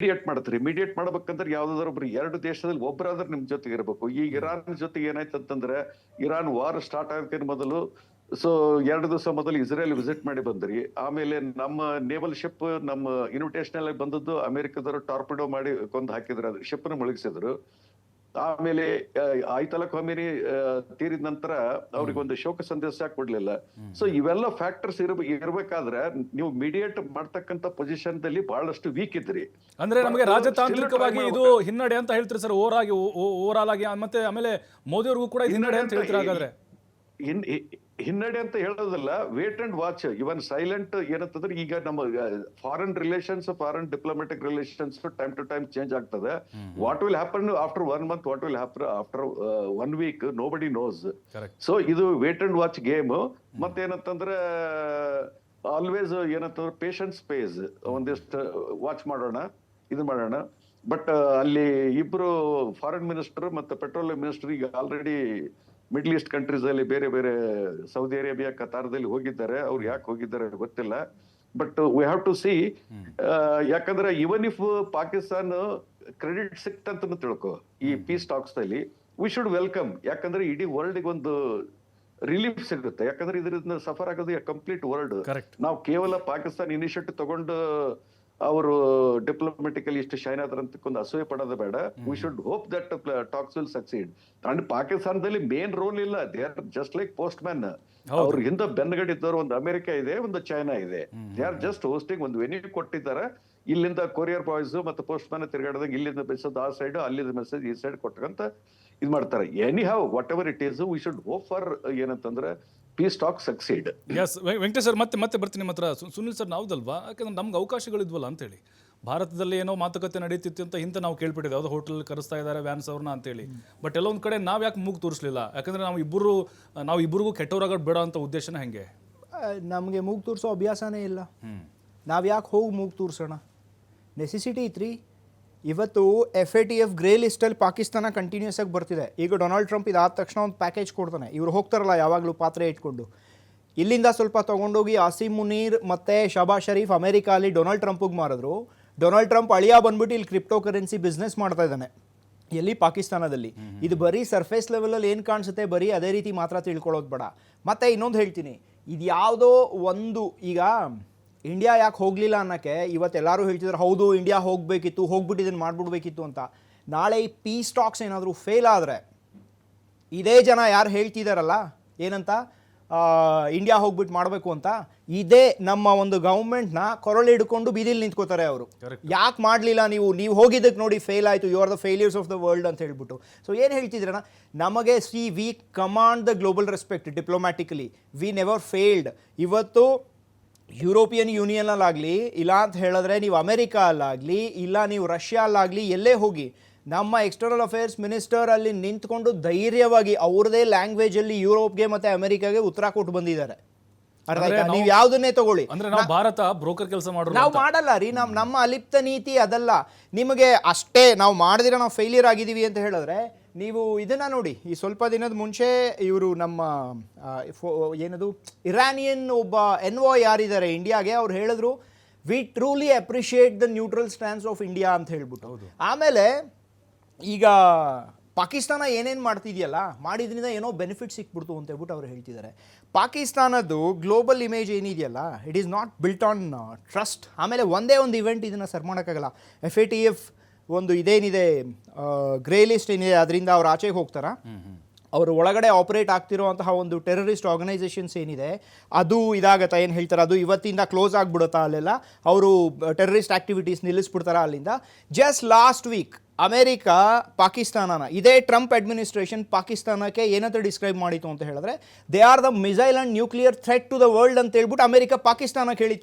Mediate ಮಾಡ್ತಾರೆ. Mediate ಮಾಡ್ಬೇಕಂದ್ರೆ ಯಾವ್ದಾದ್ರು ಒಬ್ರು ಎರಡು ದೇಶದಲ್ಲಿ ಒಬ್ಬರಾದ್ರೆ ನಿಮ್ ಜೊತೆಗೆ ಇರಬೇಕು. ಈಗ ಇರಾನ್ ಜೊತೆಗೆ ಏನಾಯ್ತು ಅಂತಂದ್ರೆ, ಇರಾನ್ ವಾರ್ ಸ್ಟಾರ್ಟ್ ಆಗಕ್ಕೆ ಮೊದಲು ಸೊ 2 ದಿವಸ ಮೊದಲು ಇಸ್ರೇಲ್ ವಿಸಿಟ್ ಮಾಡಿ ಬಂದ್ರಿ. ಆಮೇಲೆ ನಮ್ಮ ನೇವಲ್ ಶಿಪ್ ನಮ್ಮ ಇನ್ವಿಟೇಷನ್ ಬಂದದ್ದು ಅಮೆರಿಕದವರು ಟಾರ್ಪಿಡೋ ಮಾಡಿ ಕೊಂದು ಹಾಕಿದ್ರು, ಅದು ಶಿಪ್ ನ ಮುಳುಗಿಸಿದ್ರು. ಆಮೇಲೆ ಆಯ್ತಲ ಖಮೇನಿ ತೀರಿದ ನಂತರ ಅವ್ರಿಗೆ ಒಂದು ಶೋಕ ಸಂದೇಶ ಕೊಡ್ಲಿಲ್ಲ. ಸೊ ಇವೆಲ್ಲ ಫ್ಯಾಕ್ಟರ್ಸ್ ಇರ್ಬೇಕಾದ್ರೆ ನೀವು ಮೀಡಿಯೇಟ್ ಮಾಡ್ತಕ್ಕಂತ ಪೊಸಿಷನ್ ದಲ್ಲಿ ಬಹಳಷ್ಟು ವೀಕ್ ಇದ್ರಿ. ಅಂದ್ರೆ ನಮಗೆ ರಾಜತಾಂತ್ರಿಕವಾಗಿ ಇದು ಹಿನ್ನಡೆ ಅಂತ ಹೇಳ್ತೀರಿ ಸರ್, ಓವರ್ ಆಲ್ ಆಗಿ. ಮತ್ತೆ ಆಮೇಲೆ ಮೋದಿ ಅವ್ರಿಗೂ ಕೂಡ ಹಿನ್ನಡೆ ಅಂತ ಹೇಳ್ತೀರಿ. ಹಾಗಾದ್ರೆ ಹಿನ್ನಡೆ ಅಂತ ಹೇಳೋದಲ್ಲ, wait and watch. Even silent ಏನಂತಂದ್ರೆ, ಈಗ ನಮ್ಮ foreign relations, foreign diplomatic relations time to time change ಆಗ್ತದೆ. What will happen after 1 month, what will happen after 1 week, nobody knows. So ಇದು ವೇಟ್ ಅಂಡ್ ವಾಚ್ ಗೇಮ್. ಮತ್ತೇನಂತಂದ್ರೆ always ಏನಂತಂದ್ರೆ patience pays. ಒಂದಿಷ್ಟು watch ಮಾಡೋಣ, ಇದು ಮಾಡೋಣ. ಬಟ್ ಅಲ್ಲಿ ಇಬ್ರು ಫಾರಿನ್ ಮಿನಿಸ್ಟರ್ ಮತ್ತೆ ಪೆಟ್ರೋಲಿಯಂ ಮಿನಿಸ್ಟರ್ ಈಗ ಆಲ್ರೆಡಿ ಮಿಡ್ಲ್ ಈಸ್ಟ್ ಕಂಟ್ರೀಸ್ ಅಲ್ಲಿ ಬೇರೆ ಬೇರೆ ಸೌದಿ ಅರೇಬಿಯಾ, ಕತಾರದಲ್ಲಿ ಹೋಗಿದ್ದಾರೆ. ಅವ್ರು ಯಾಕೆ ಹೋಗಿದ್ದಾರೆ ಗೊತ್ತಿಲ್ಲ. But we have to see. ಯಾಕಂದ್ರೆ ಇವನ್ ಇಫ್ ಪಾಕಿಸ್ತಾನ ಕ್ರೆಡಿಟ್ ಸಿಕ್ತಂತ ತಿಳ್ಕೊ ಈ ಪೀಸ್ ಟಾಕ್ಸ್ ನಲ್ಲಿ, ವಿ ಶುಡ್ ವೆಲ್ಕಮ್. ಯಾಕಂದ್ರೆ ಇಡೀ ವರ್ಲ್ಡ್ ಒಂದು ರಿಲೀಫ್ ಸಿಗುತ್ತೆ. ಯಾಕಂದ್ರೆ ಇದರಿಂದ ಸಫರ್ ಆಗೋದು ಕಂಪ್ಲೀಟ್ ವರ್ಲ್ಡ್. ನಾವು ಕೇವಲ ಪಾಕಿಸ್ತಾನ ಇನಿಷಿಯೇಟಿವ್ ತಗೊಂಡು ಅವರು ಡಿಪ್ಲೊಮ್ಯಾಟಿಕಲಿ ಇಷ್ಟು ಶೈನ್ ಆದ್ರ ಅಂತ ಒಂದು ಅಸೂಯೆ ಪಡೋದು ಬೇಡ. We should hope that talks will succeed. And ಪಾಕಿಸ್ತಾನದಲ್ಲಿ ಮೇನ್ ರೋಲ್ ಇಲ್ಲ, they are just like postman. ಅವ್ರ ಹಿಂದೆ ಬೆನ್ನಗಡಿದ್ದವರು ಒಂದು ಅಮೆರಿಕ ಇದೆ, ಒಂದು ಚೈನಾ ಇದೆ. They are just hosting. ಒಂದು ವೆನ್ಯೂ ಕೊಟ್ಟಿದ್ದಾರೆ, ಇಲ್ಲಿಂದ ಕೊರಿಯರ್ ಬಾಯ್ಸ್ ಮತ್ತೆ ಪೋಸ್ಟ್ ಮ್ಯಾನ್ ತಿರ್ಗಾಡದಂಗೆ ಇಲ್ಲಿಂದ ಮೆಸೇಜ್ ಆ ಸೈಡ್, ಅಲ್ಲಿಂದ ಮೆಸೇಜ್ ಈ ಸೈಡ್ ಕೊಟ್ಟಂತ ಇದ್ ಮಾಡ್ತಾರೆ. Anyhow whatever it is, we should hope for ಏನಂತಂದ್ರೆ peace talk succeed. S Venkatesh sir, ಮತ್ತೆ ಬರ್ತೀನಿ ನಿಮ್ಮ ಹತ್ರ. ಸುನಿಲ್ ಸರ್, ನಾವ್ದಲ್ವಾ, ಯಾಕಂದ್ರೆ ನಮ್ಗೆ ಅವಕಾಶಗಳಿದ್ವಲ್ಲ ಅಂತೇಳಿ. ಭಾರತದಲ್ಲಿ ಏನೋ ಮಾತುಕತೆ ನಡೀತಿತ್ತು ಅಂತ ಹಿಂದೆ ನಾವು ಕೇಳ್ಬಿಟ್ಟಿದೆ, ಯಾವುದೋ ಹೋಟೆಲ್ ಕರೆಸ್ತಾ ಇದ್ದಾರೆ ವ್ಯಾನ್ಸ್ ಅವ್ರನ್ನ ಅಂತೇಳಿ. ಬಟ್ ಎಲ್ಲ ಒಂದು ಕಡೆ ನಾವು ಯಾಕೆ ಮೂಗು ತೋರಿಸ್ಲಿಲ್ಲ? ಯಾಕಂದ್ರೆ ನಾವು ಇಬ್ಬರಿಗೂ ಕೆಟ್ಟವರಾಗೋದು ಬೇಡ ಅಂತ ಉದ್ದೇಶನ ಹೆಂಗೆ? ನಮಗೆ ಮೂಗು ತೋರಿಸೋ ಅಭ್ಯಾಸನೇ ಇಲ್ಲ. ನಾವು ಯಾಕೆ ಹೋಗಿ ಮೂಗು ತೋರಿಸೋಣ? ನೆಸೆಸಿಟಿ ಇತ್ರಿ. ಇವತ್ತು FATF ಗ್ರೇ ಲಿಸ್ಟಲ್ಲಿ ಪಾಕಿಸ್ತಾನ ಕಂಟಿನ್ಯೂಸ್ ಆಗಿ ಬರ್ತಿದೆ. ಈಗ ಡೊನಾಲ್ಡ್ ಟ್ರಂಪ್ ಇದಾದ ತಕ್ಷಣ ಒಂದು ಪ್ಯಾಕೇಜ್ ಕೊಡ್ತಾನೆ. ಇವರು ಹೋಗ್ತಾರಲ್ಲ ಯಾವಾಗಲೂ ಪಾತ್ರೆ ಇಟ್ಕೊಂಡು, ಇಲ್ಲಿಂದ ಸ್ವಲ್ಪ ತೊಗೊಂಡೋಗಿ ಆಸಿಮ್ ಮುನೀರ್ ಮತ್ತು ಶಹಬಾಜ್ ಶರೀಫ್ ಅಮೆರಿಕಾಲಿ ಡೊನಾಲ್ಡ್ ಟ್ರಂಪಿಗೆ ಮಾರಿದ್ರು. ಡೊನಾಲ್ಡ್ ಟ್ರಂಪ್ ಅಳಿಯ ಬಂದ್ಬಿಟ್ಟು ಇಲ್ಲಿ ಕ್ರಿಪ್ಟೋ ಕರೆನ್ಸಿ ಬಿಸ್ನೆಸ್ ಮಾಡ್ತಾ ಇದ್ದಾನೆ, ಎಲ್ಲಿ? ಪಾಕಿಸ್ತಾನದಲ್ಲಿ. ಇದು ಬರೀ ಸರ್ಫೇಸ್ ಲೆವೆಲಲ್ಲಿ ಏನು ಕಾಣಿಸುತ್ತೆ, ಬರೀ ಅದೇ ರೀತಿ ಮಾತ್ರ ತಿಳ್ಕೊಳ್ಳೋದು ಬೇಡ. ಮತ್ತು ಇನ್ನೊಂದು ಹೇಳ್ತೀನಿ, ಇದು ಯಾವುದೋ ಒಂದು, ಈಗ ಇಂಡಿಯಾ ಯಾಕೆ ಹೋಗಲಿಲ್ಲ ಅನ್ನೋಕ್ಕೆ ಇವತ್ತೆಲ್ಲರೂ ಹೇಳ್ತಿದ್ದಾರೆ, ಹೌದು ಇಂಡಿಯಾ ಹೋಗಬೇಕಿತ್ತು, ಹೋಗ್ಬಿಟ್ಟು ಇದನ್ನು ಮಾಡಿಬಿಡ್ಬೇಕಿತ್ತು ಅಂತ. ನಾಳೆ ಈ ಪೀಸ್ ಟಾಕ್ಸ್ ಏನಾದರೂ ಫೇಲ್ ಆದರೆ, ಇದೇ ಜನ ಯಾರು ಹೇಳ್ತಿದ್ದಾರಲ್ಲ ಏನಂತ, ಇಂಡಿಯಾ ಹೋಗ್ಬಿಟ್ಟು ಮಾಡಬೇಕು ಅಂತ, ಇದೇ ನಮ್ಮ ಒಂದು ಗೌರ್ಮೆಂಟ್ನ ಕೊರಳು ಹಿಡ್ಕೊಂಡು ಬೀದಿಲಿ ನಿಂತ್ಕೋತಾರೆ ಅವರು. ಯಾಕೆ ಮಾಡಲಿಲ್ಲ ನೀವು ಹೋಗಿದ್ದಕ್ಕೆ ನೋಡಿ ಫೇಲ್ ಆಯಿತು, you are the failures of the world ಅಂತ ಹೇಳ್ಬಿಟ್ಟು. ಸೊ ಏನು ಹೇಳ್ತಿದ್ರಣ್ಣ, ನಮಗೆ we command the global respect diplomatically, we never failed. ಇವತ್ತು ಯುರೋಪಿಯನ್ ಯೂನಿಯನ್ನಲ್ಲಾಗಲಿ, ಇಲ್ಲ ಅಂತ ಹೇಳಿದ್ರೆ ನೀವು ಅಮೆರಿಕಾ ಅಲ್ಲಾಗಲಿ, ಇಲ್ಲ ನೀವು ರಷ್ಯಾ ಅಲ್ಲಾಗಲಿ, ಎಲ್ಲೇ ಹೋಗಿ ನಮ್ಮ ಎಕ್ಸ್ಟರ್ನಲ್ ಅಫೇರ್ಸ್ ಮಿನಿಸ್ಟರ್ ಅಲ್ಲಿ ನಿಂತ್ಕೊಂಡು ಧೈರ್ಯವಾಗಿ ಅವ್ರದೇ ಲ್ಯಾಂಗ್ವೇಜಲ್ಲಿ ಯುರೋಪ್ಗೆ ಮತ್ತು ಅಮೆರಿಕಾಗೆ ಉತ್ತರ ಕೊಟ್ಟು ಬಂದಿದ್ದಾರೆ. ನೀವು ಯಾವುದನ್ನೇ ತಗೊಳ್ಳಿ, ಭಾರತ ಬ್ರೋಕರ್ ಕೆಲಸ ನಾವು ಮಾಡಲ್ಲ ರೀ. ನಮ್ಮ ಅಲಿಪ್ತ ನೀತಿ ಅದಲ್ಲ. ನಿಮಗೆ ಅಷ್ಟೇ ನಾವು ಮಾಡಿದಿರ ನಾವು ಫೇಲಿಯರ್ ಆಗಿದ್ದೀವಿ ಅಂತ ಹೇಳಿದ್ರೆ, ನೀವು ಇದನ್ನ ನೋಡಿ, ಈ ಸ್ವಲ್ಪ ದಿನದ ಮುಂಚೆ ಇವರು ನಮ್ಮ ಏನದು ಇರಾನಿಯನ್ ಒಬ್ಬ ಎನ್ವಾಯ್ ಯಾರಿದ್ದಾರೆ ಇಂಡಿಯಾಗೆ, ಅವ್ರು ಹೇಳಿದ್ರು we truly appreciate the neutral stance of India ಅಂತ ಹೇಳ್ಬಿಟ್ಟು. ಆಮೇಲೆ ಈಗ ಪಾಕಿಸ್ತಾನ ಏನೇನು ಮಾಡ್ತಿದೆಯಲ್ಲ, ಮಾಡಿದ್ರಿಂದ ಏನೋ ಬೆನಿಫಿಟ್ ಸಿಕ್ಬಿಡ್ತು ಅಂತ ಹೇಳ್ಬಿಟ್ಟು ಅವ್ರು ಹೇಳ್ತಿದ್ದಾರೆ. ಪಾಕಿಸ್ತಾನದ್ದು ಗ್ಲೋಬಲ್ ಇಮೇಜ್ ಏನಿದೆಯಲ್ಲ, it is not built on trust. ಆಮೇಲೆ ಒಂದೇ ಒಂದು ಇವೆಂಟ್ ಇದನ್ನು ಸರ್ ಮಾಡೋಕ್ಕಾಗಲ್ಲ. FATF ಒಂದು ಇದೇನಿದೆ ಗ್ರೇ ಲಿಸ್ಟ್ ಏನಿದೆ, ಅದರಿಂದ ಅವ್ರು ಆಚೆಗೆ ಹೋಗ್ತಾರಾ, ಅವರು ಒಳಗಡೆ ಆಪರೇಟ್ ಆಗ್ತಿರೋಂತಹ ಒಂದು ಟೆರರಿಸ್ಟ್ ಆರ್ಗನೈಸೇಷನ್ಸ್ ಏನಿದೆ ಅದು ಇದಾಗತ್ತಾ, ಏನು ಹೇಳ್ತಾರೆ, ಅದು ಇವತ್ತಿಂದ ಕ್ಲೋಸ್ ಆಗಿಬಿಡುತ್ತಾ, ಅಲ್ಲೆಲ್ಲ ಅವರು ಟೆರರಿಸ್ಟ್ ಆ್ಯಕ್ಟಿವಿಟೀಸ್ ನಿಲ್ಲಿಸ್ಬಿಡ್ತಾರಾ ಅಲ್ಲಿಂದ. ಜಸ್ಟ್ ಲಾಸ್ಟ್ ವೀಕ್ ಅಮೇರಿಕಾ ಪಾಕಿಸ್ತಾನನ, ಇದೇ ಟ್ರಂಪ್ ಅಡ್ಮಿನಿಸ್ಟ್ರೇಷನ್ ಪಾಕಿಸ್ತಾನಕ್ಕೆ ಏನಂತ ಡಿಸ್ಕ್ರೈಬ್ ಮಾಡಿತು ಅಂತ ಹೇಳಿದ್ರೆ, they are the missile and nuclear threat to the world ಅಂತ ಹೇಳ್ಬಿಟ್ಟು ಅಮೆರಿಕ ಪಾಕಿಸ್ತಾನಕ್ಕೆ ಹೇಳಿತು.